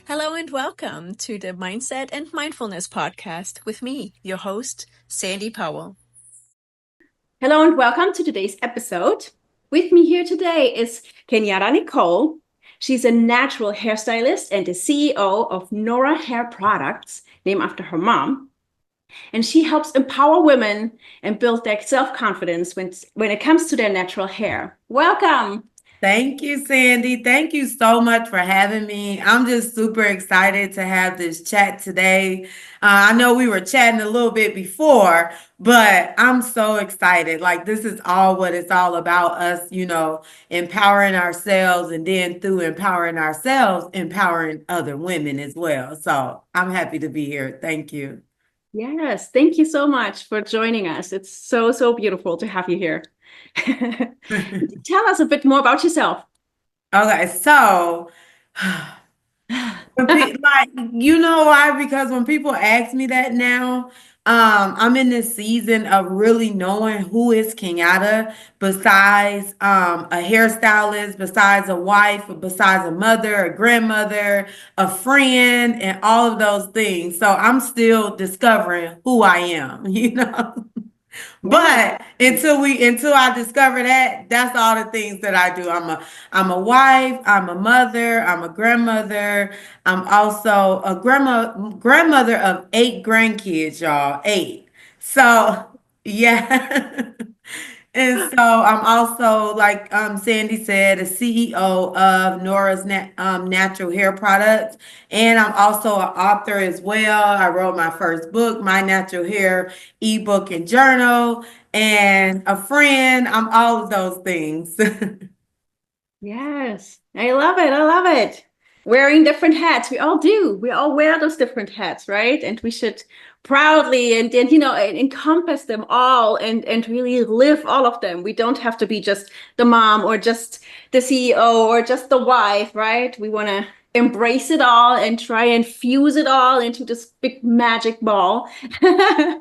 Hello and welcome to the Mindset and Mindfulness Podcast with me, your host, Sandy Powell. Hello and welcome to today's episode. With me here today is Kenyatta Nicole. She's a natural hairstylist and the CEO of Nora Hair Products, named after her mom. And she helps empower women and build their self-confidence when it comes to their natural hair. Welcome. Thank you, Sandy. Thank you so much for having me. I'm just super excited to have this chat today. I know we were chatting a little bit before, but I'm so excited. Like, this is all what it's all about, us, empowering ourselves, and then through empowering ourselves, empowering other women as well. So I'm happy to be here. Thank you. Yes, thank you so much for joining us. It's so beautiful to have you here. Tell us a bit more about yourself. Okay, so you know why? Because when people ask me that now, I'm in this season of really knowing who is Kenyatta besides a hairstylist, besides a wife, besides a mother, a grandmother, a friend, and all of those things. So I'm still discovering who I am, Yeah. But until I discover that, that's all the things that I do. I'm a wife, I'm a mother, I'm a grandmother, I'm also a grandmother of 8 grandkids, y'all. 8. So yeah. And so I'm also, like Sandy said, a CEO of Nora's Natural Hair Products. And I'm also an author as well. I wrote my first book, My Natural Hair ebook and journal, and a friend. I'm all of those things. Yes, I love it. I love it. Wearing different hats. We all do. We all wear those different hats, right? And we should proudly and encompass them all and really live all of them. We don't have to be just the mom or just the CEO or just the wife, right? We want to embrace it all and try and fuse it all into this big magic ball. I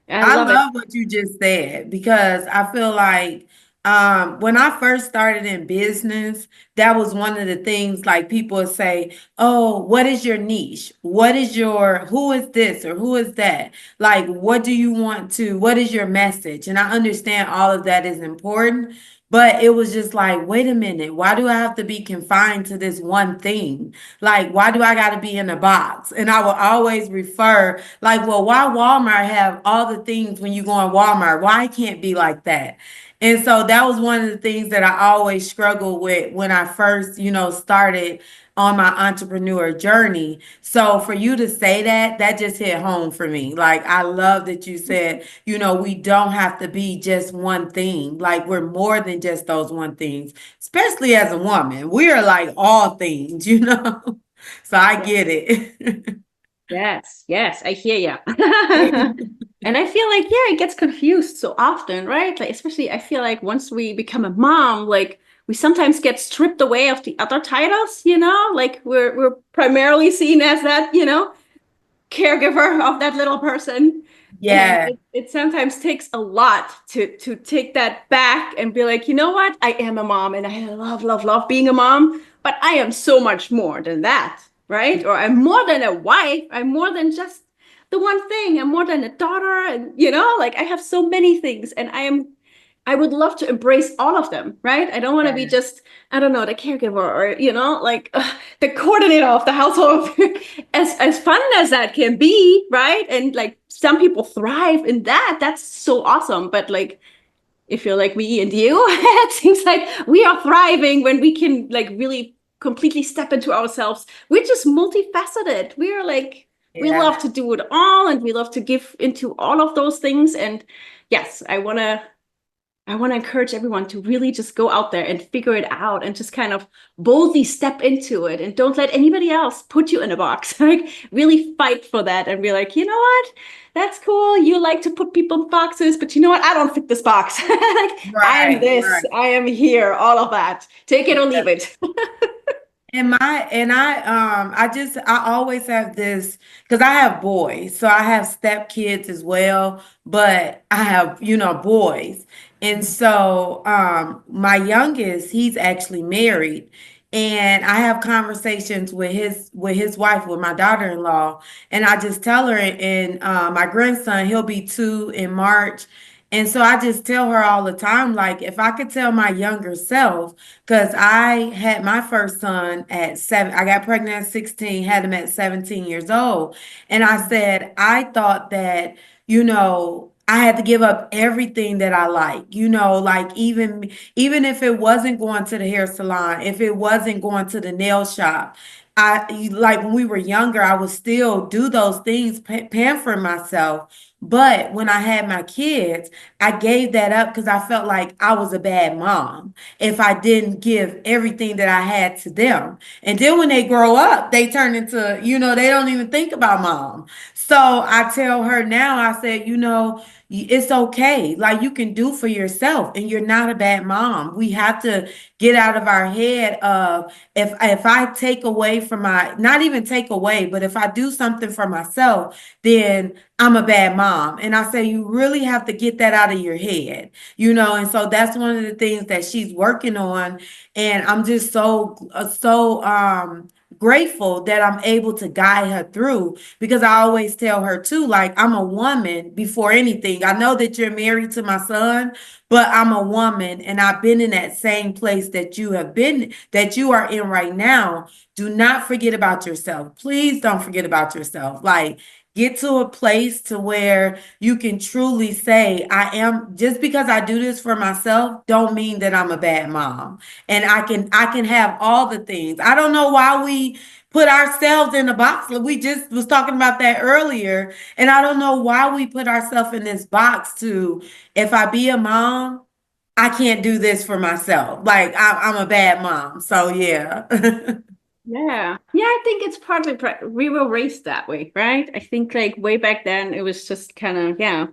I love it. love what you just said because I feel like when I first started in business, that was one of the things, like, people would say, "Oh, what is your niche? Who is this or who is that? Like, what is your message?" And I understand all of that is important. But it was just like, wait a minute, why do I have to be confined to this one thing? Like, why do I got to be in a box? And I will always refer, like, well, why Walmart have all the things when you go in Walmart? Why it can't be like that? And so that was one of the things that I always struggled with when I first, started on my entrepreneur journey. So for you to say that, that just hit home for me. Like, I love that you said, we don't have to be just one thing. Like, we're more than just those one things, especially as a woman. We are like all things, So I get it. Yes, I hear you. And I feel like, yeah, it gets confused so often, right? Like, especially I feel like once we become a mom, like we sometimes get stripped away of the other titles, like we're primarily seen as that, caregiver of that little person. And Yeah. it sometimes takes a lot to take that back and be like, you know what? I am a mom and I love being a mom, but I am so much more than that, right? Or I'm more than a wife. I'm more than just the one thing. I'm more than a daughter. And, like I have so many things and I would love to embrace all of them, right? I don't want to be just, I don't know, the caregiver or, like the coordinator of the household. As fun as that can be, right? And like some people thrive in that. That's so awesome. But like, if you're like me and you, it seems like we are thriving when we can like really completely step into ourselves. We're just multifaceted. We're like, we Yeah. love to do it all and we love to give into all of those things. And yes, I want to encourage everyone to really just go out there and figure it out and just kind of boldly step into it and don't let anybody else put you in a box. Like really fight for that and be like, you know what? That's cool. You like to put people in boxes, but you know what? I don't fit this box. Like I am Right, this, right. I am here, all of that. Take it or leave it. I always have this because I have boys, so I have step kids as well, but I have, boys. And so my youngest, he's actually married. And I have conversations with his wife, with my daughter-in-law, and I just tell her, and my grandson, he'll be 2 in March. And so I just tell her all the time, like, if I could tell my younger self, because I had my first son at 7, I got pregnant at 16, had him at 17 years old. And I said, I thought that, I had to give up everything that I like, like even if it wasn't going to the hair salon, if it wasn't going to the nail shop, like when we were younger, I would still do those things, pamper myself. But when I had my kids, I gave that up because I felt like I was a bad mom if I didn't give everything that I had to them. And then when they grow up, they turn into, they don't even think about mom. So I tell her now, I said, it's okay. Like you can do for yourself and you're not a bad mom. We have to get out of our head of if I take away from not even take away, but if I do something for myself, then I'm a bad mom. And I say you really have to get that out of your head, and so that's one of the things that she's working on. And I'm just so grateful that I'm able to guide her through, because I always tell her too, like, I'm a woman before anything. I know that you're married to my son, but I'm a woman and I've been in that same place that you have been, that you are in right now. Do not forget about yourself. Please don't forget about yourself. Like, get to a place to where you can truly say, I am, just because I do this for myself, don't mean that I'm a bad mom. And I can have all the things. I don't know why we put ourselves in a box. We just was talking about that earlier. And I don't know why we put ourselves in this box to, if I be a mom, I can't do this for myself. Like I'm a bad mom. So yeah. Yeah. Yeah, I think it's partly we were raised that way, right? I think like way back then it was just kind of, yeah,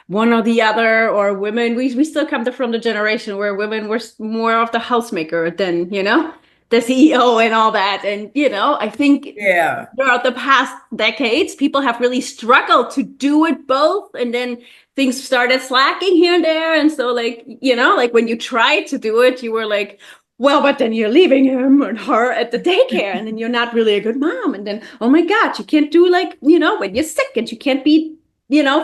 one or the other, or women. We still come from the generation where women were more of the housemaker than, the CEO and all that. And, I think Yeah. throughout the past decades, people have really struggled to do it both. And then things started slacking here and there. And so, like, like when you tried to do it, you were like, well, but then you're leaving him or her at the daycare, and then you're not really a good mom. And then, oh my God, you can't do like, when you're sick and you can't be,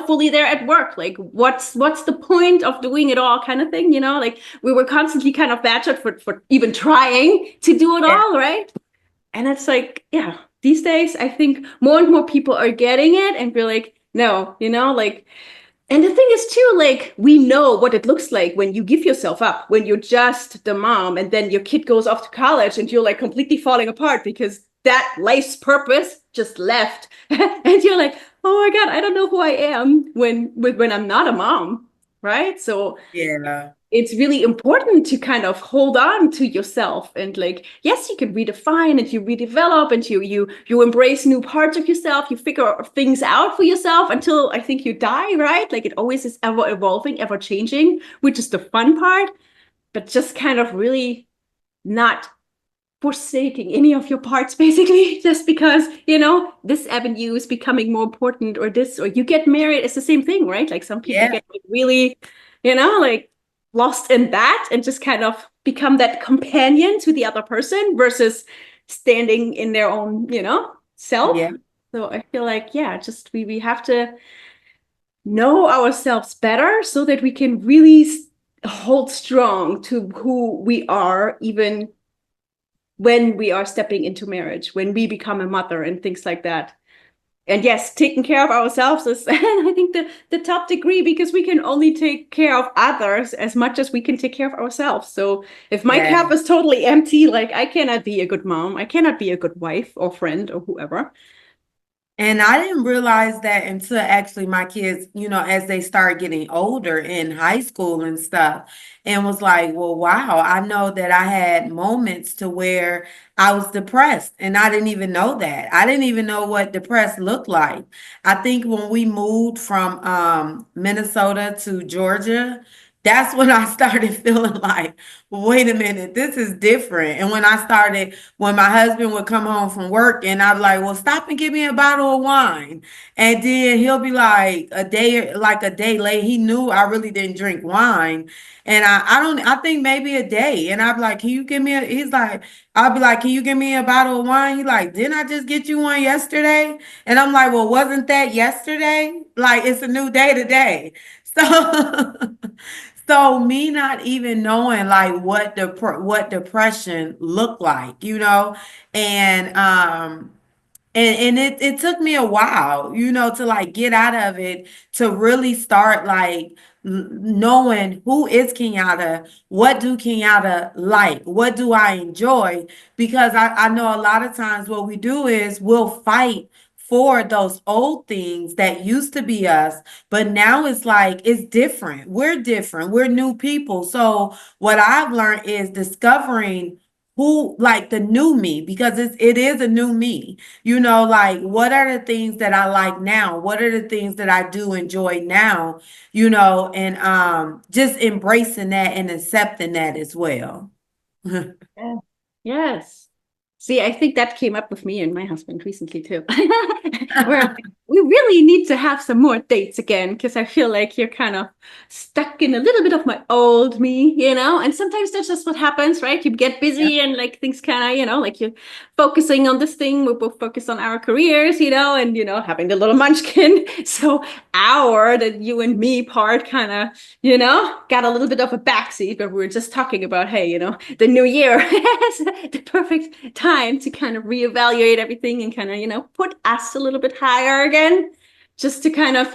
fully there at work. Like, what's the point of doing it all, kind of thing, like we were constantly kind of badgered for even trying to do it Yeah. all, right? And it's like, yeah, these days, I think more and more people are getting it and be like, no, like, and the thing is too, like, we know what it looks like when you give yourself up, when you're just the mom and then your kid goes off to college and you're like completely falling apart because that life's purpose just left. And you're like, oh my God, I don't know who I am when I'm not a mom. Right. So Yeah. it's really important to kind of hold on to yourself, and like, yes, you can redefine and you redevelop and you embrace new parts of yourself, you figure things out for yourself until I think you die, right? Like it always is ever evolving, ever changing, which is the fun part, but just kind of really not forsaking any of your parts basically just because this avenue is becoming more important, or this, or you get married. It's the same thing, right? Like some people Yeah. get like really like lost in that and just kind of become that companion to the other person versus standing in their own self. Yeah. So I feel like, yeah, just we have to know ourselves better so that we can really hold strong to who we are, even when we are stepping into marriage, when we become a mother and things like that. And yes, taking care of ourselves is, I think, the top degree, because we can only take care of others as much as we can take care of ourselves. So if my Yeah. cup is totally empty, like I cannot be a good mom, I cannot be a good wife or friend or whoever. And I didn't realize that until actually my kids, as they start getting older in high school and stuff, and was like, well, wow, I know that I had moments to where I was depressed and I didn't even know that. I didn't even know what depressed looked like. I think when we moved from Minnesota to Georgia, that's when I started feeling like, wait a minute, this is different. And when my husband would come home from work and I'd be like, well, stop and give me a bottle of wine. And then he'll be like a day late. He knew I really didn't drink wine. And I think maybe a day. And I'd be like, I'll be like, can you give me a bottle of wine? He's like, didn't I just get you one yesterday? And I'm like, well, wasn't that yesterday? Like, it's a new day today. So, so me not even knowing like what depression looked like, and it took me a while, to like get out of it, to really start like knowing who is Kenyatta, what do Kenyatta like, what do I enjoy? Because I know a lot of times what we do is we'll fight for those old things that used to be us, but now it's like it's different. We're different. We're new people. So what I've learned is discovering who like the new me, because it is a new me. Like what are the things that I like now? What are the things that I do enjoy now? And just embracing that and accepting that as well. Yeah. Yes. See, I think that came up with me and my husband recently too. Where we really need to have some more dates again, because I feel like you're kind of stuck in a little bit of my old me, and sometimes that's just what happens, right? You get busy and like things kind of, like you're focusing on this thing. We're both focused on our careers, and, having the little munchkin. So the you and me part kind of, got a little bit of a backseat, but we were just talking about, hey, the new year is the perfect time to kind of reevaluate everything and kind of, put us a little bit higher again, just to kind of,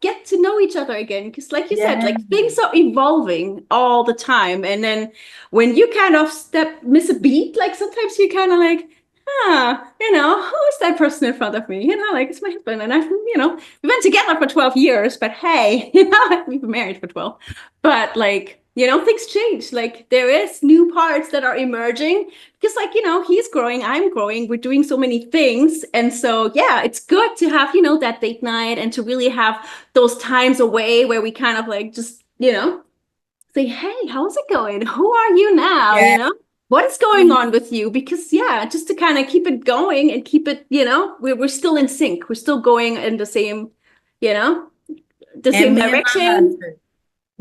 get to know each other again. Because like you said, like things are evolving all the time. And then when you kind of miss a beat, like sometimes you kind of like, who is that person in front of me? Like it's my husband. And we've been together for 12 years, but hey, we've been married for 12. But like, things change. Like there is new parts that are emerging because like, he's growing, I'm growing, we're doing so many things. And so, yeah, it's good to have, that date night and to really have those times away where we kind of like, just, say, hey, how's it going? Who are you now? Yeah. What is going on with you? Because yeah, just to kind of keep it going and keep it, we're still in sync. We're still going in the same, the same direction.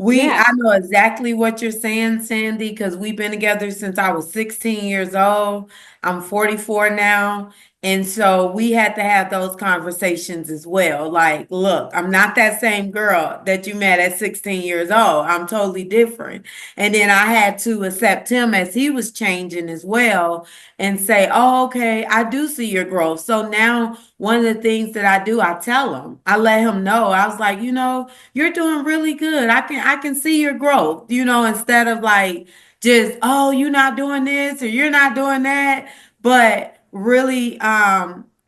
I know exactly what you're saying, Sandy, because we've been together since I was 16 years old. I'm 44 now. And so we had to have those conversations as well. Like, look, I'm not that same girl that you met at 16 years old. I'm totally different. And then I had to accept him as he was changing as well and say, oh, okay, I do see your growth. So now one of the things that I do, I tell him, I let him know. I was like, you're doing really good. I can see your growth, instead of like just, oh, you're not doing this or you're not doing that, but really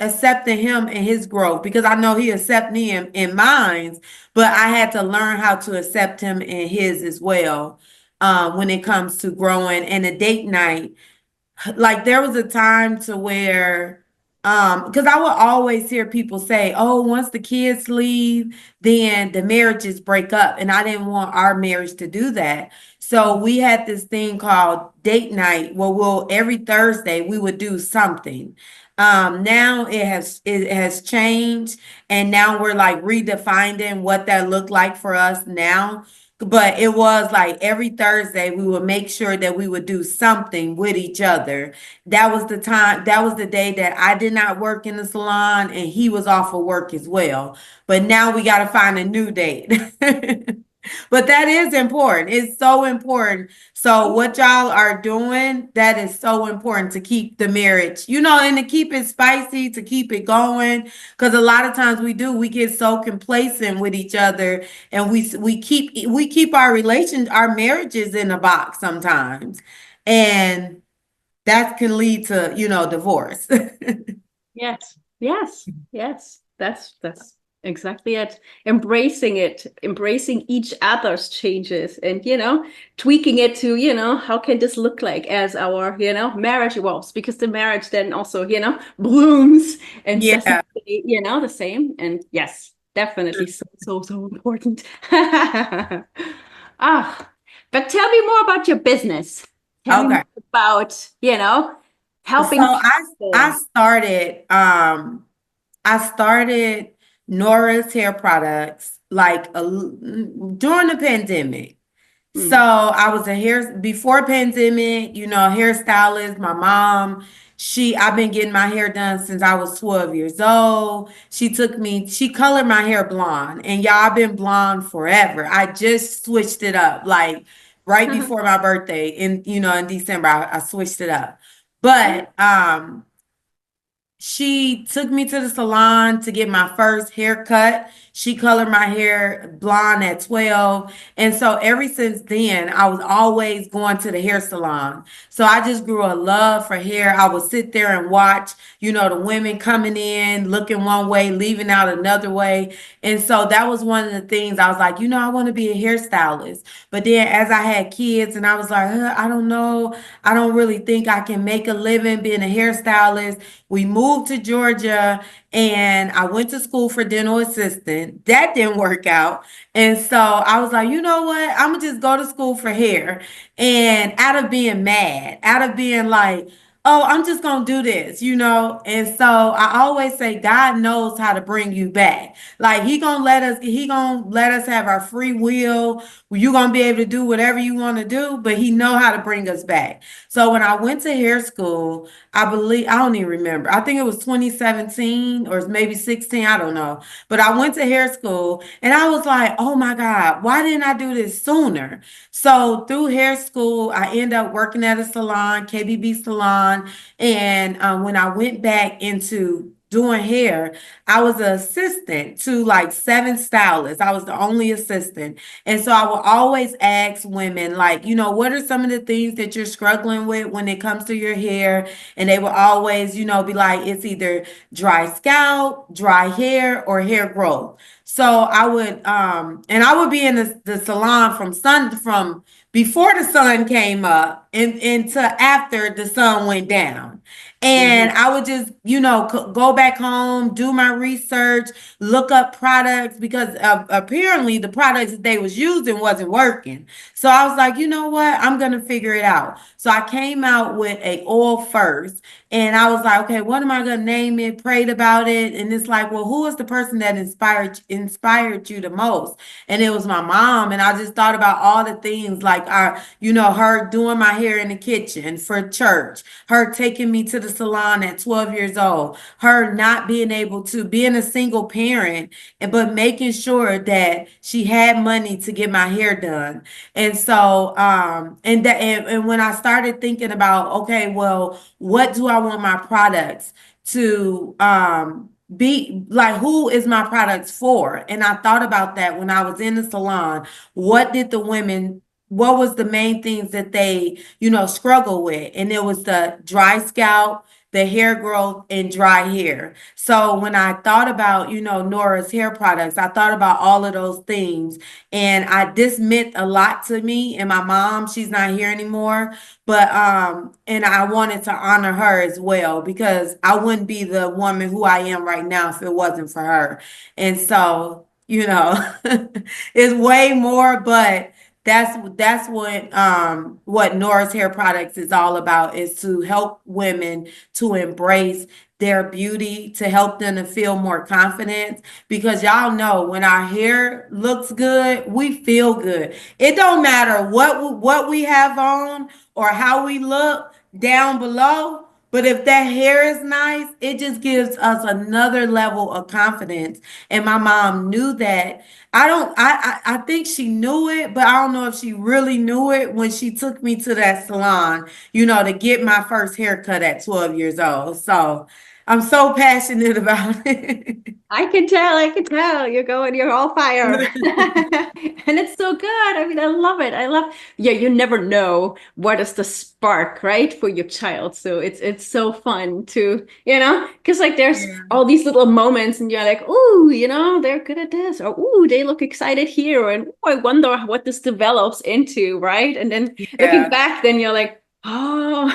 accepting him and his growth, because I know he accept me in mine, but I had to learn how to accept him in his as well, when it comes to growing. And a date night, like there was a time to where because I would always hear people say, oh, once the kids leave, then the marriages break up. And I didn't want our marriage to do that. So we had this thing called date night where every Thursday we would do something. Now it has changed, and now we're like redefining what that looked like for us now. But it was like every Thursday we would make sure that we would do something with each other. That was the day that I did not work in the salon and he was off of work as well. But now we got to find a new date. But that is important. It's so important. So what y'all are doing, that is so important to keep the marriage, and to keep it spicy, to keep it going. Because a lot of times we get so complacent with each other, and we keep our marriages in a box sometimes. And that can lead to, divorce. Yes. That's exactly it. Embracing each other's changes and, tweaking it to, how can this look like as our, marriage evolves, because the marriage then also, blooms and doesn't stay, the same. And yes, definitely so important. Ah, but tell me more about your business. Tell me Okay. more about, So helping I people. started I started Nora's Hair Products like during the pandemic. So Mm. I was a hair before pandemic, hairstylist. My mom, I've been getting my hair done since I was 12 years old. She colored my hair blonde, and y'all, I've been blonde forever. I just switched it up like right before my birthday in December. I switched it up. But she took me to the salon to get my first haircut. She colored my hair blonde at 12. And so ever since then, I was always going to the hair salon. So I just grew a love for hair. I would sit there and watch, the women coming in, looking one way, leaving out another way. And so that was one of the things I was like, I want to be a hairstylist. But then as I had kids and I was like, I don't know. I don't really think I can make a living being a hairstylist. We moved to Georgia and I went to school for dental assistant. That didn't work out. And so I was like, you know what? I'm going to just go to school for hair. And out of being mad, out of being like, oh, I'm just going to do this. And so I always say God knows how to bring you back. Like he going to let us have our free will. You're going to be able to do whatever you want to do, but he know how to bring us back. So when I went to hair school, I don't even remember. I think it was 2017 or maybe 16. I don't know. But I went to hair school and I was like, oh my God, why didn't I do this sooner? So through hair school, I ended up working at a salon, KBB salon. And when I went back into doing hair, I was an assistant to like 7 stylists. I was the only assistant. And so I will always ask women, like, what are some of the things that you're struggling with when it comes to your hair? And they will always, be like, it's either dry scalp, dry hair, or hair growth. So and I would be in the salon from before the sun came up and into after the sun went down. And Mhm. I would just, go back home, do my research, look up products because apparently the products that they was using wasn't working. So I was like, you know what? I'm gonna figure it out. So I came out with a oil first, and I was like, okay, what am I gonna name it? Prayed about it, and it's like, well, who is the person that inspired you the most? And it was my mom, and I just thought about all the things like her doing my hair in the kitchen for church, her taking me to the salon at 12 years old, her not being able to being a single parent, but making sure that she had money to get my hair done. And so, and when I started thinking about, okay, well, what do I want my products to be like? Who is my products for? And I thought about that when I was in the salon. What was the main things that they, struggle with? And it was the dry scalp, the hair growth, and dry hair. So when I thought about, Nora's hair products, I thought about all of those things. And this meant a lot to me. And my mom, she's not here anymore. But and I wanted to honor her as well because I wouldn't be the woman who I am right now if it wasn't for her. And so, it's way more, but that's what Nora's Hair Products is all about, is to help women to embrace their beauty, to help them to feel more confident, because y'all know when our hair looks good, we feel good. It don't matter what we have on or how we look down below, but if that hair is nice, it just gives us another level of confidence. And my mom knew that. I think she knew it, but I don't know if she really knew it when she took me to that salon, to get my first haircut at 12 years old. So I'm so passionate about it. I can tell. You're all fire. And it's so good. I mean, I love it. Yeah, you never know what is the spark, right, for your child. So it's so fun to, because like there's Yeah. all these little moments and you're like, ooh, they're good at this, or ooh, they look excited here, and ooh, I wonder what this develops into, right? And then looking Yeah. back, then you're like, oh,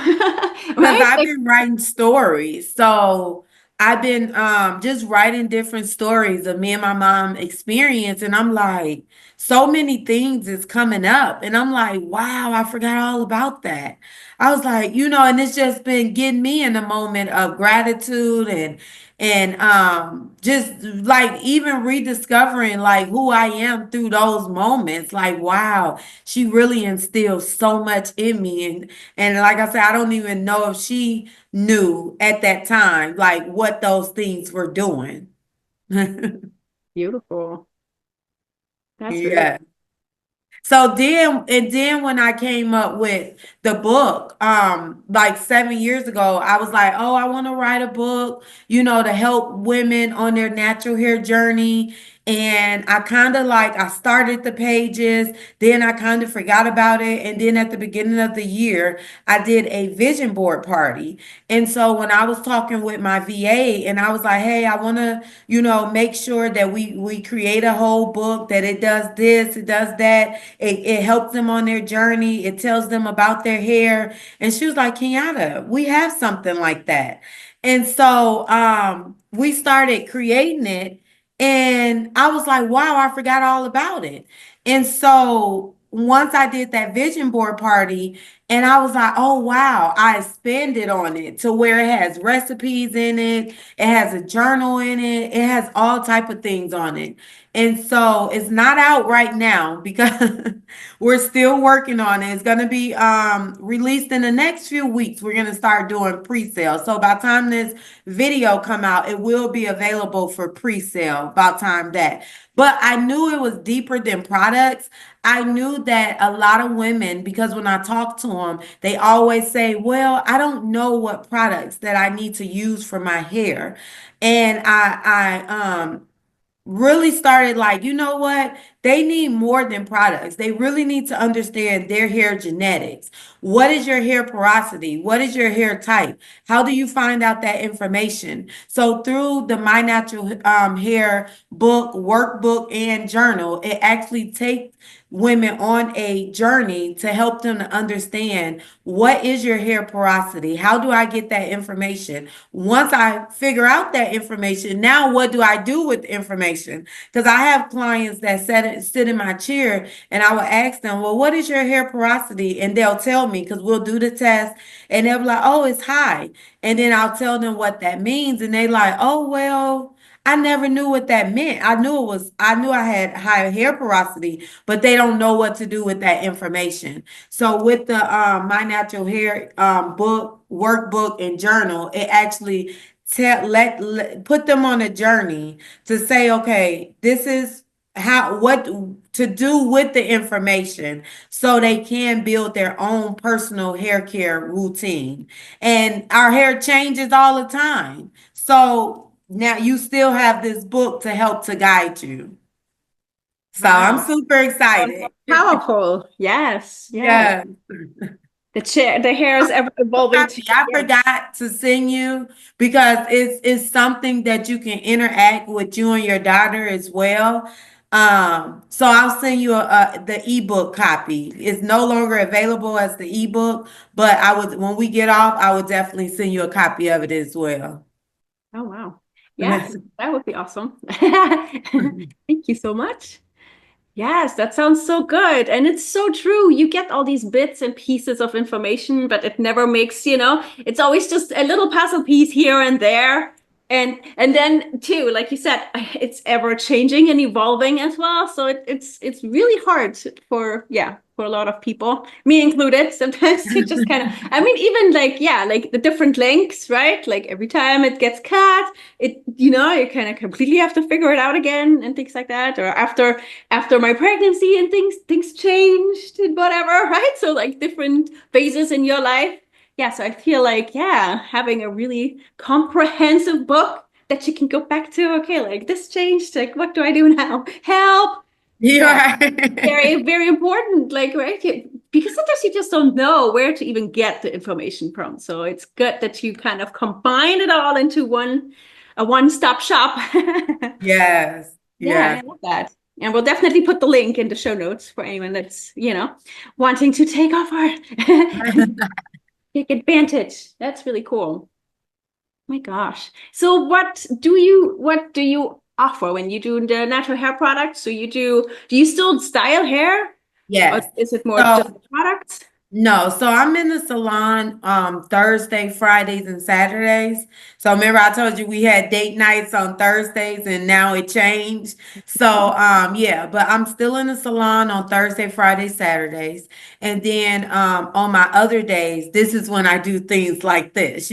Because right? I've Like, been writing stories. So I've been just writing different stories of me and my mom experience, and I'm like, so many things is coming up, and I'm like, wow, I forgot all about that. I was like, and it's just been getting me in a moment of gratitude and just like even rediscovering like who I am through those moments. Like, wow, she really instilled so much in me, and like I said, I don't even know if she knew at that time like what those things were doing. Beautiful. That's really Yeah. So then when I came up with the book, like 7 years ago, I was like, oh, I want to write a book, to help women on their natural hair journey. And I kind of like, I started the pages, then I kind of forgot about it. And then at the beginning of the year, I did a vision board party. And so when I was talking with my VA and I was like, hey, I want to, make sure that we create a whole book, that it does this, it does that. It helps them on their journey. It tells them about their hair. And she was like, Kenyatta, we have something like that. And so we started creating it. And I was like, wow, I forgot all about it. And so once I did that vision board party, and I was like, oh wow, I expanded on it to where it has recipes in it, it has a journal in it, it has all type of things on it. And so it's not out right now because we're still working on it. It's going to be released in the next few weeks. We're going to start doing pre-sale. So by the time this video come out, it will be available for pre-sale about time that. But I knew it was deeper than products. I knew that a lot of women, because when I talk to them, they always say, well, I don't know what products that I need to use for my hair. And I really started like, you know what? They need more than products. They really need to understand their hair genetics. What is your hair porosity? What is your hair type? How do you find out that information? So through the My Natural Hair book, workbook, and journal, it actually takes women on a journey to help them to understand what is your hair porosity? How do I get that information? Once I figure out that information, now what do I do with the information? Because I have clients that sit in my chair and I will ask them, well, what is your hair porosity? And they'll tell me because we'll do the test and they'll be like, oh, it's high. And then I'll tell them what that means. And they like, oh, well, I never knew what that meant. I knew I had high hair porosity, but they don't know what to do with that information. So with the My Natural Hair book, workbook, and journal, it actually put them on a journey to say, okay, this is what to do with the information so they can build their own personal hair care routine. And our hair changes all the time. So now you still have this book to help to guide you. So I'm wow. super excited. Powerful. Yes. Yes. Yeah. The hair is ever evolving too. I Yes. forgot to send you because it's something that you can interact with you and your daughter as well. So I'll send you the ebook copy. It's no longer available as the ebook, but when we get off, I would definitely send you a copy of it as well. Oh, wow. Yes, that would be awesome. Thank you so much. Yes, that sounds so good. And it's so true. You get all these bits and pieces of information, but it never makes, it's always just a little puzzle piece here and there. And then too, like you said, it's ever changing and evolving as well. So it's really hard for a lot of people, me included, sometimes to just kind of, I mean, even like the different lengths, right? Like every time it gets cut, you kind of completely have to figure it out again and things like that. Or after my pregnancy and things changed and whatever, right? So like different phases in your life. Yeah, so I feel like, having a really comprehensive book that you can go back to, okay, like this changed, like what do I do now? Help. Yeah, very, very important, like, right? Because sometimes you just don't know where to even get the information from. So it's good that you kind of combine it all into a one-stop shop. Yes. Yeah, I love that. And we'll definitely put the link in the show notes for anyone that's, wanting to take take advantage. That's really cool. My gosh. So what do you offer when you do the natural hair products? So do you still style hair, or Yes. is it more just So products? no, so I'm in the salon Thursday, Fridays, and Saturdays. So remember I told you we had date nights on Thursdays and now it changed. So yeah, but I'm still in the salon on Thursday, Fridays, Saturdays. And then on my other days, this is when I do things like this,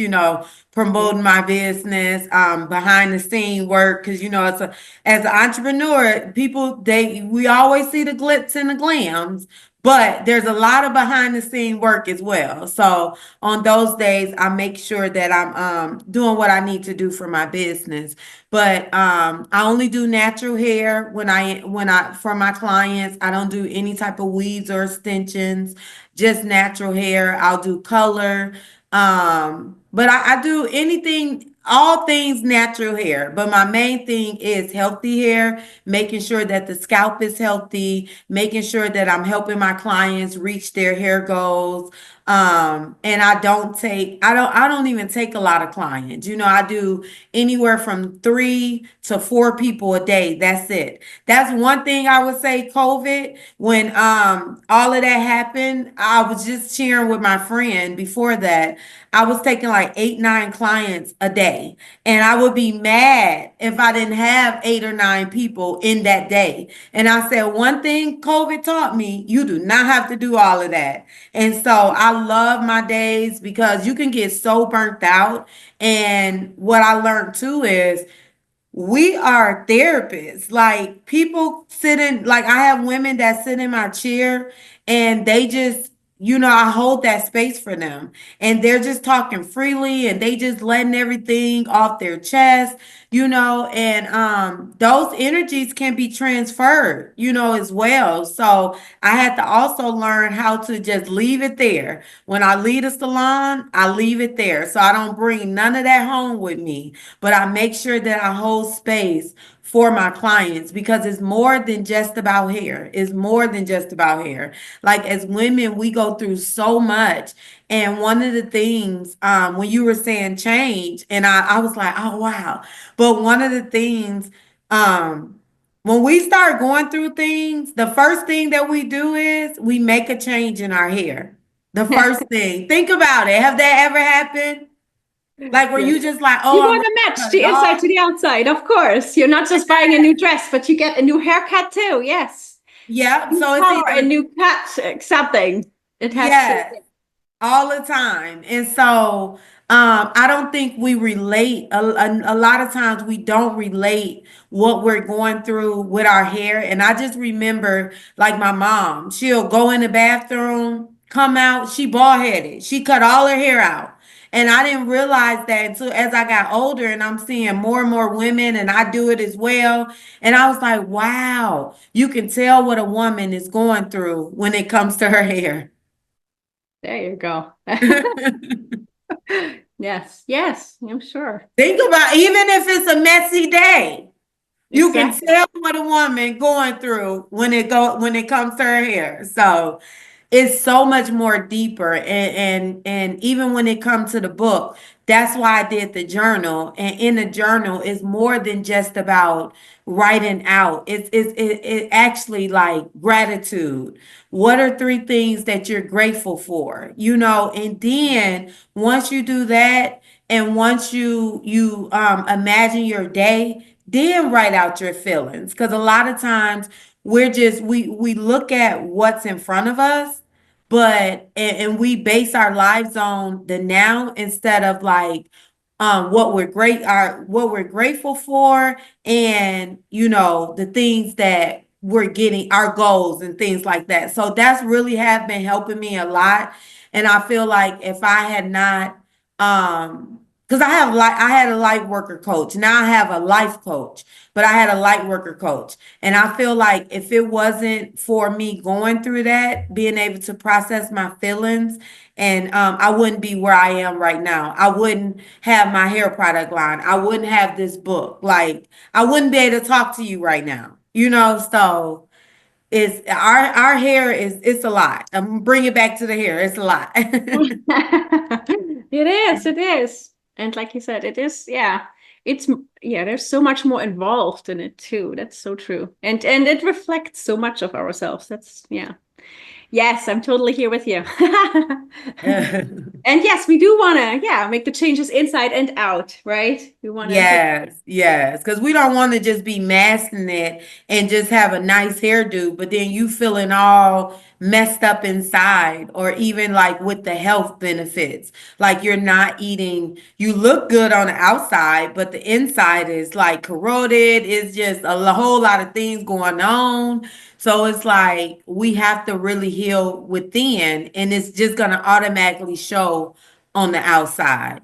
promoting my business, behind the scene work, because it's as an entrepreneur, we always see the glitz and the glams, but there's a lot of behind the scene work as well. So on those days, I make sure that I'm doing what I need to do for my business. But I only do natural hair when I for my clients. I don't do any type of weaves or extensions, just natural hair. I'll do color. But I do anything, all things natural hair. But my main thing is healthy hair, making sure that the scalp is healthy, making sure that I'm helping my clients reach their hair goals. And I don't even take a lot of clients. I do anywhere from 3 to 4 people a day. That's it. That's one thing I would say. COVID, when all of that happened, I was just cheering with my friend. Before that, I was taking like 8, 9 clients a day. And I would be mad if I didn't have 8 or 9 people in that day. And I said, one thing COVID taught me, you do not have to do all of that. And so I love my days because you can get so burnt out. And what I learned too is we are therapists. Like people sit in, like I have women that sit in my chair and they just, I hold that space for them and they're just talking freely and they just letting everything off their chest, and those energies can be transferred, as well. So I had to also learn how to just leave it there. When I leave a salon, I leave it there. So I don't bring none of that home with me, but I make sure that I hold space for my clients because it's more than just about hair. It's more than just about hair. Like as women, we go through so much. And one of the things, when you were saying change, and I was like, oh wow. But one of the things, when we start going through things, the first thing that we do is we make a change in our hair. The first thing. Think about it. Have that ever happened? Like where Yeah. you just like, You oh, I'm want ready to to match cut it the inside to off. the outside, of course. You're not just buying a new dress, but you get a new haircut too. Yes. Yeah. New So it's color, a either, new cut, something. It has to. yes, all the time. And so I don't think we relate. A lot of times we don't relate what we're going through with our hair. And I just remember like my mom, she'll go in the bathroom, come out, she bald headed. She cut all her hair out. And I didn't realize that until as I got older and I'm seeing more and more women and I do it as well. And I was like, wow, you can tell what a woman is going through when it comes to her hair. There you go. Yes, yes, I'm sure. Think about even if it's a messy day, you can Exactly. tell what a woman going through when it comes to her hair. So it's so much more deeper and even when it comes to the book, that's why I did the journal. And in the journal is more than just about writing out. It actually like gratitude. What are 3 things that you're grateful for? And then once you do that and once you imagine your day, then write out your feelings. Because a lot of times we look at what's in front of us, but and we base our lives on the now instead of like what we're grateful for, and the things that we're getting, our goals and things like that. So that's really have been helping me a lot. And I feel like if I had not because I had a light worker coach. Now I have a life coach, but I had a light worker coach. And I feel like if it wasn't for me going through that, being able to process my feelings, and I wouldn't be where I am right now. I wouldn't have my hair product line. I wouldn't have this book. Like I wouldn't be able to talk to you right now. So it's our hair is it's a lot. I'm bring it back to the hair. It's a lot. It is, it is. And like you said, it is, yeah, it's, yeah, there's so much more involved in it too. That's so true. And it reflects so much of ourselves. That's, yeah. Yes, I'm totally here with you. And yes, we do want to, yeah, make the changes inside and out, right? We want to get, Yes, yes, because we don't want to just be masking it and just have a nice hairdo, but then you feeling all messed up inside, or even like with the health benefits. Like you're not eating, you look good on the outside, but the inside is like corroded. It's just whole lot of things going on. So it's like we have to really heal within, and it's just going to automatically show on the outside.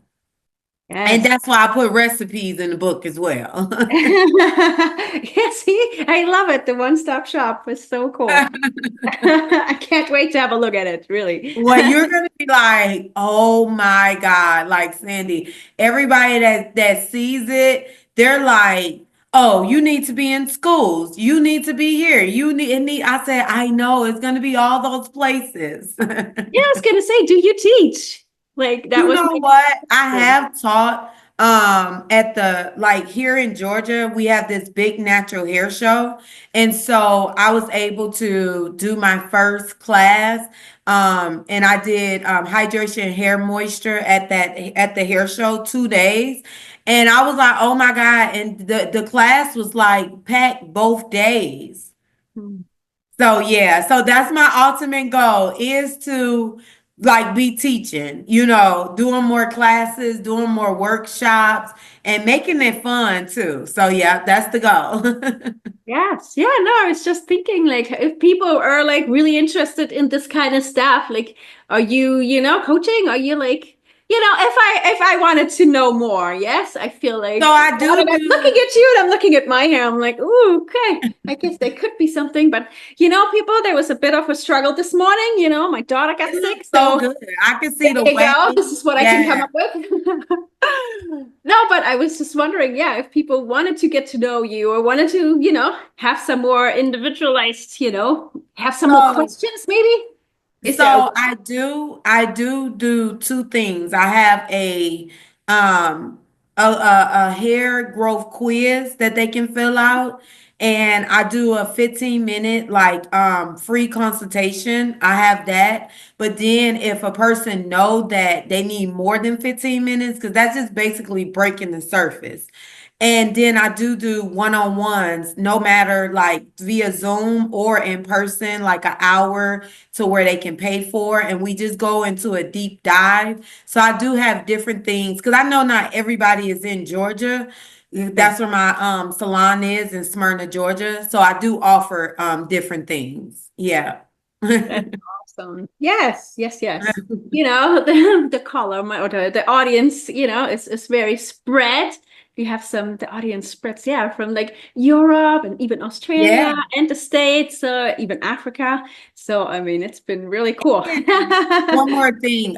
And yes. that's why I put recipes in the book as well. Yes, see, I love it. The one-stop shop was so cool. I can't wait to have a look at it, really. Well, you're gonna be like, oh my God, like Sandy, everybody that sees it, they're like, oh, you need to be in schools, you need to be here, I said, I know it's gonna be all those places. Yeah, I was gonna say, do you teach? Like that You was know my what? I question. have taught at the like here in Georgia, we have this big natural hair show. And so I was able to do my first class. And I did hydration hair moisture at the hair show 2 days. And I was like, oh my God. And the class was like packed both days. Hmm. So yeah, so that's my ultimate goal is to like be teaching, doing more classes, doing more workshops, and making it fun too. So yeah, that's the goal. Yes. Yeah, no, I was just thinking like if people are like really interested in this kind of stuff, like are you, coaching? Are you like, if I wanted to know more, yes, I feel So like I now that do I'm looking do at you and I'm looking at my hair, I'm like, ooh, okay. I guess there could be something, but people, there was a bit of a struggle this morning, my daughter got it sick, looks so so good. I can see there the you go. This waves. is what I can come Yeah. up with. No, but I was just wondering, yeah, if people wanted to get to know you or wanted to, have some more individualized, have some more So questions, maybe. Is there a So I do two things. I have um a hair growth quiz that they can fill out, and I do a 15-minute like free consultation. I have that. But then if a person know that they need more than 15 minutes, because that's just basically breaking the surface. And then I do one-on-ones, no matter like via Zoom or in person, like an hour to where they can pay for. And we just go into a deep dive. So I do have different things because I know not everybody is in Georgia. Yeah, That's where my salon is in Smyrna, Georgia. So I do offer different things. Yeah. that's awesome. Yes, yes, yes. The color or the audience, is very spread. We have the audience spreads, yeah, from like Europe and even Australia Yeah. and the States, even Africa. So, I mean, it's been really cool. And one more thing.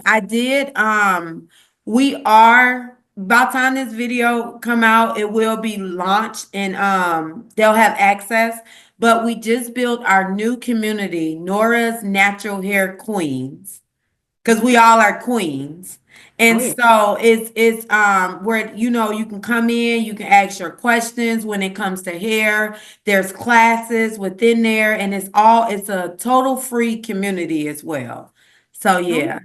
We are by the time this video come out, it will be launched and they'll have access. But we just built our new community, Nora's Natural Hair Queens, because we all are queens. Oh, And yeah. so it's where you can come in, you can ask your questions when it comes to hair. There's classes within there, and it's a total free community as well. So Oh, yeah.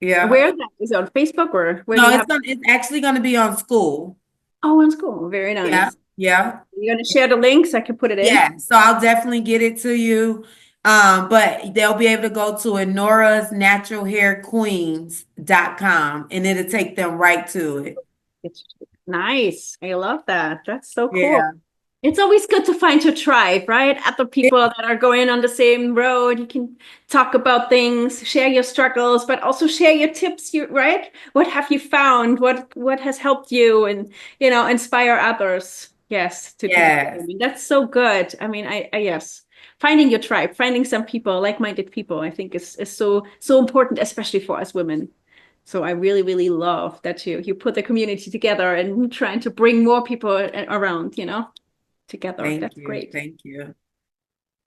Yeah. where is that? Is it on Facebook or where do No, you have? it's actually gonna be on school. Oh, in school. Very Yeah. nice. Yeah. You're going to share the links. I can put it in. Yeah, so I'll definitely get it to you. But they'll be able to go to Nora's Natural Hair Queens.com and it'll take them right to it. It's nice. I love that. That's so cool. Yeah. It's always good to find your tribe, right? Other people that are going on the same road. You can talk about things, share your struggles, but also share your tips, right? What have you found? What has helped you and, inspire others. Yes, to do the Yes. same. And that's so good. I mean, I yes. Finding your tribe, finding some people, like-minded people, I think is so important, especially for us women. So I really, really love that you put the community together and trying to bring more people around, together. Thank That's you. great. Thank you.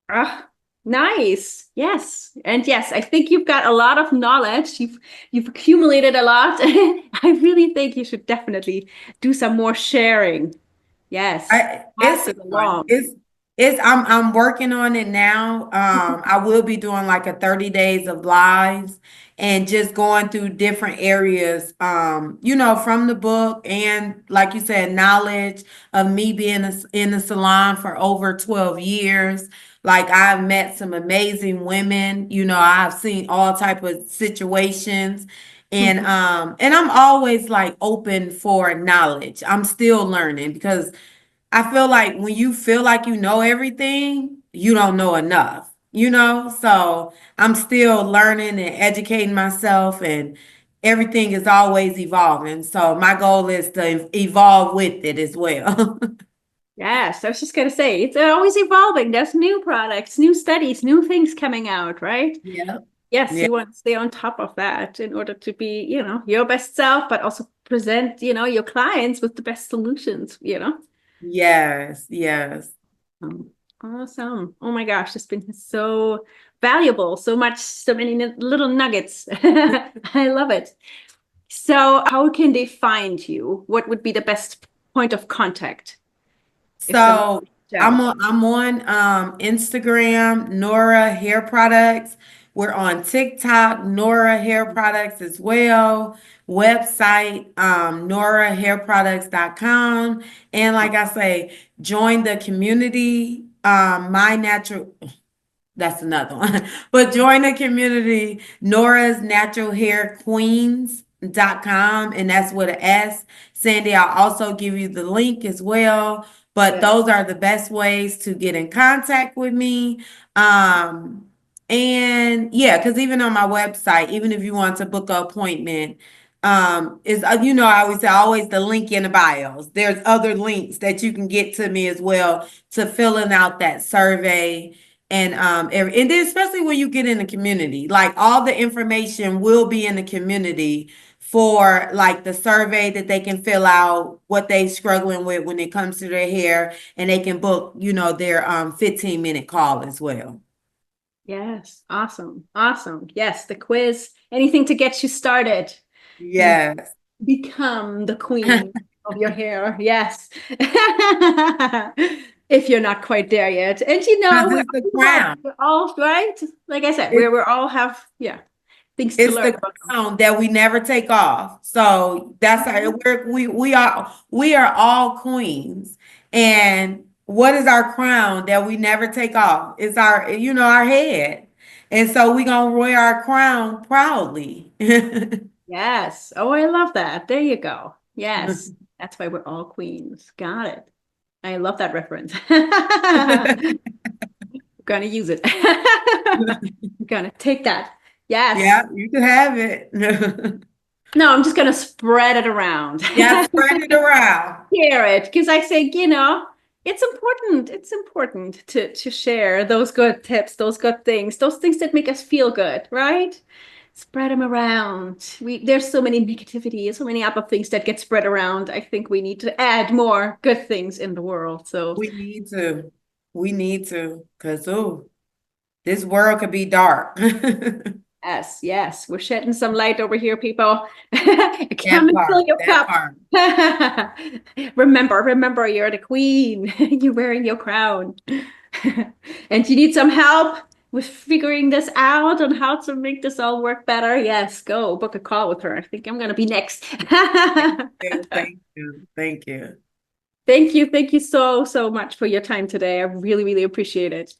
Ah, Nice. Yes. And yes, I think you've got a lot of knowledge. You've accumulated a lot. I really think you should definitely do some more sharing. Yes. Pass It's it on. along. It's I'm working on it now. I will be doing like a 30 days of lives and just going through different areas, from the book and like you said, knowledge of me being in the salon for over 12 years. Like I've met some amazing women, I've seen all type of situations. And I'm always like open for knowledge. I'm still learning because I feel like when you feel like you know everything, you don't know enough. So I'm still learning and educating myself, and everything is always evolving. So my goal is to evolve with it as well. Yes, I was just going to say, it's always evolving. There's new products, new studies, new things coming out, right? Yeah. Yes, Yeah. you want to stay on top of that in order to be, your best self, but also present, your clients with the best solutions. Yes. Yes. Awesome. Oh my gosh, it's been so valuable, so many little nuggets. I love it. So, how can they find you? What would be the best point of contact if someone So reached I'm out? on I'm on Instagram, Nora Hair Products. We're on TikTok, Nora Hair Products as well. Website, norahairproducts.com. And like I say, join the community. My natural That's another one. But join the community, Nora's Natural Hair Queens.com, and that's with an S. Sandy, I'll also give you the link as well. But Yes. those are the best ways to get in contact with me. Um, and yeah, because even on my website, even if you want to book an appointment, I always say always the link in the bios. There's other links that you can get to me as well to filling out that survey and then especially when you get in the community, like all the information will be in the community for like the survey that they can fill out, what they struggling with when it comes to their hair, and they can book, their 15-minute call as well. Yes. Awesome. Awesome. Yes, the quiz, anything to get you started and Yes. become the queen of your hair. Yes. If you're not quite there yet. And Because we're it's the all, crown. we're all right. Like I said, It, we're all have, things to it's learn. the crown that we never take off. So that's our we are all queens. And what is our crown that we never take off? It's our head. And so we gonna wear our crown proudly. Yes. Oh, I love that. There you go. Yes. That's why we're all queens. Got it. I love that reference. Gonna use it. Gonna take that. Yeah, Yes. you can have it. No, I'm just gonna spread it around. Yeah, spread it around. Share it because I think, it's important. It's important to share those good tips, those good those things that make us feel good, right? Spread them around. There's so many negativity, so many other things that get spread around. I think we need to add more good things in the world. So We need to. We need to, because this world could be dark. yes, yes, we're shedding some light over here, people. Come That and fill part, your that cup. part. Remember, you're the queen. You're wearing your crown. And you need some help with figuring this out on how to make this all work better. Yes, go book a call with her. I think I'm gonna be next. Yeah, thank you. Thank you. Thank you. Thank you so, so much for your time today. I really, really appreciate it. It's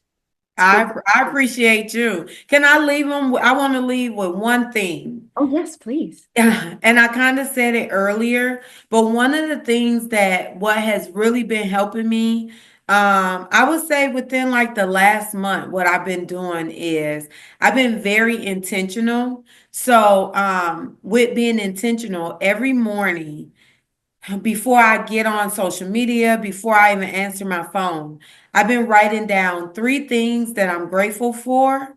been I appreciate you. Can I leave them? I want to leave with one thing. Oh, yes, please. And I kind of said it earlier, but one of the things that what has really been helping me, I would say within like the last month, what I've been doing is I've been very intentional. So, with being intentional every morning, before I get on social media, before I even answer my phone, I've been writing down 3 things that I'm grateful for.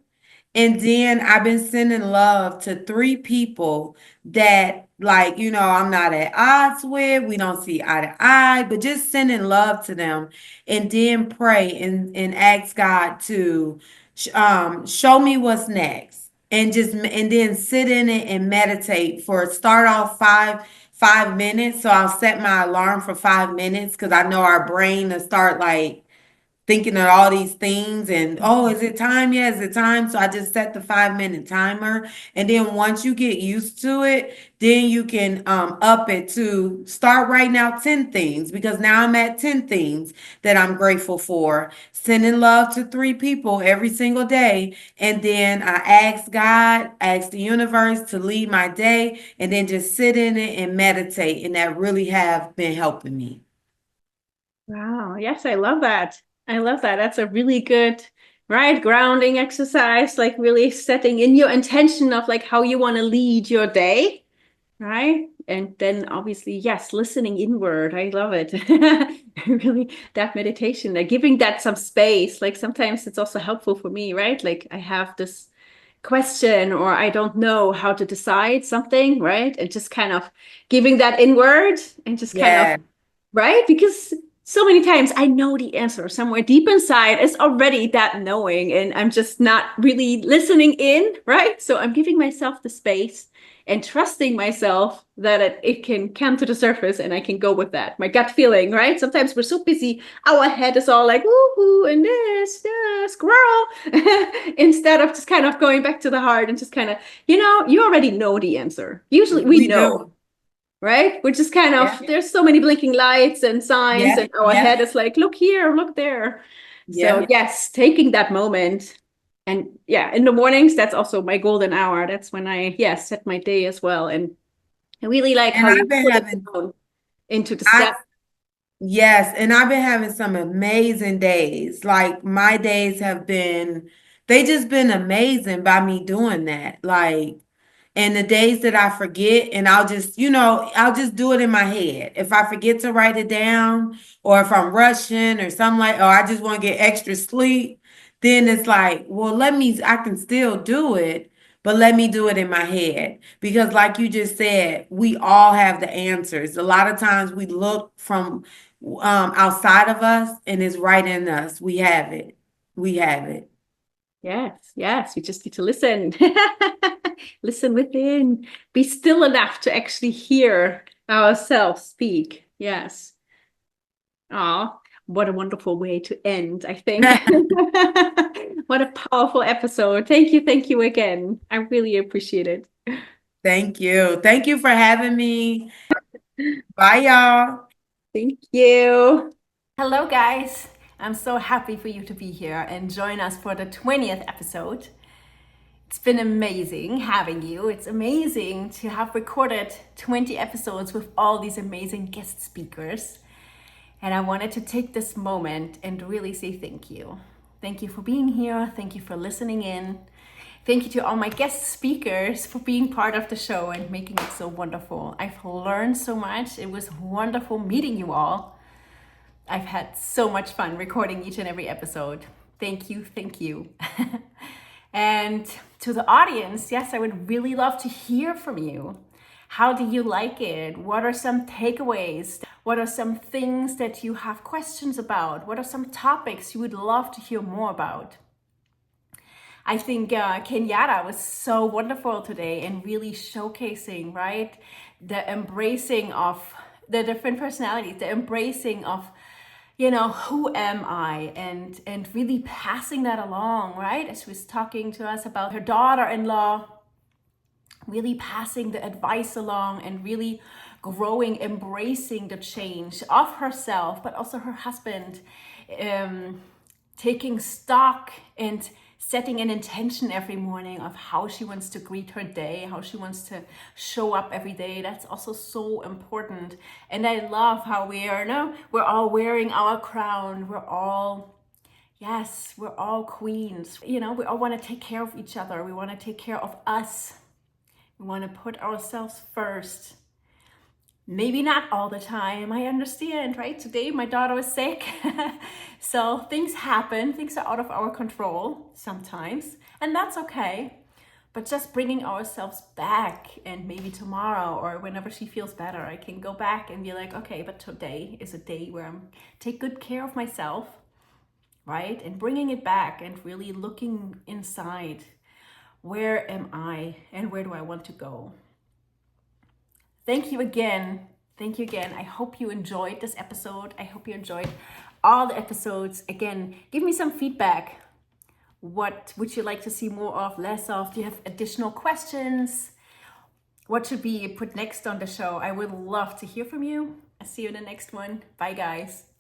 And then I've been sending love to 3 people that, like, I'm not at odds with. We don't see eye to eye, but just sending love to them and then pray and ask God to show me what's next, and then sit in it and meditate for start off 5 minutes. So I'll set my alarm for 5 minutes because I know our brain to start like thinking of all these things and oh, is it time yet? Is it time? So I just set the 5 minute timer. And then once you get used to it, then you can up it to start writing out 10 things because now I'm at 10 things that I'm grateful for. Sending love to 3 people every single day. And then I ask God, ask the universe to lead my day, and then just sit in it and meditate. And that really have been helping me. Wow. Yes, I love that. I love that. That's a really good, right, grounding exercise, like really setting in your intention of like how you want to lead your day, right? And then obviously, yes, listening inward. I love it. Really, that meditation, like giving that some space. Like sometimes it's also helpful for me, right? Like I have this question or I don't know how to decide something, right? And just kind of giving that inward and just kind of, Yeah. right? Because so many times I know the answer somewhere deep inside is already that knowing, and I'm just not really listening in, right? So I'm giving myself the space and trusting myself that it can come to the surface and I can go with that. My gut feeling, right? Sometimes we're so busy, our head is all like, woohoo, and this, yeah, squirrel, instead of just kind of going back to the heart and just kind of, you already know the answer. Usually we We know, do. right? Which is kind Yeah. of, there's so many blinking lights and signs, Yeah. and our Yeah. head is like, look here, look there. So Yeah. yes, taking that moment. And yeah, in the mornings, that's also my golden hour. That's when I, set my day as well. And I really like And how you I've been put it having down into the I step. yes, and I've been having some amazing days. Like my days have been they just been amazing by me doing that. Like and the days that I forget, and I'll just do it in my head. If I forget to write it down, or if I'm rushing or something like, or I just want to get extra sleep, then it's like, well, I can still do it, but let me do it in my head. Because, like you just said, we all have the answers. A lot of times we look from outside of us, and it's right in us. We have it. We have it. Yes, yes, we just need to listen. Listen within. Be still enough to actually hear ourselves speak. Yes. Oh, what a wonderful way to end, I think. What a powerful episode. Thank you again. I really appreciate it. Thank you. Thank you for having me. Bye, y'all. Thank you. Hello, guys. I'm so happy for you to be here and join us for the 20th episode. It's been amazing having you. It's amazing to have recorded 20 episodes with all these amazing guest speakers. And I wanted to take this moment and really say thank you. Thank you for being here. Thank you for listening in. Thank you to all my guest speakers for being part of the show and making it so wonderful. I've learned so much. It was wonderful meeting you all. I've had so much fun recording each and every episode. Thank you, thank you. And to the audience, yes, I would really love to hear from you. How do you like it? What are some takeaways? What are some things that you have questions about? What are some topics you would love to hear more about? I think Kenyatta was so wonderful today and really showcasing, right? The embracing of the different personalities, the embracing of, who am I? And really passing that along, right? As she was talking to us about her daughter-in-law, really passing the advice along and really growing, embracing the change of herself, but also her husband, taking stock and setting an intention every morning of how she wants to greet her day, how she wants to show up every day. That's also so important. And I love how we're all wearing our crown. We're all queens. We all want to take care of each other. We want to take care of us. We want to put ourselves first. Maybe not all the time, I understand, right? Today my daughter was sick, so things happen, things are out of our control sometimes, and that's okay. But just bringing ourselves back, and maybe tomorrow or whenever she feels better, I can go back and be like, okay, but today is a day where I'm take good care of myself. right? And bringing it back and really looking inside. Where am I and where do I want to go? Thank you again. Thank you again. I hope you enjoyed this episode. I hope you enjoyed all the episodes. Again, give me some feedback. What would you like to see more of, less of? Do you have additional questions? What should be put next on the show? I would love to hear from you. I'll see you in the next one. Bye, guys.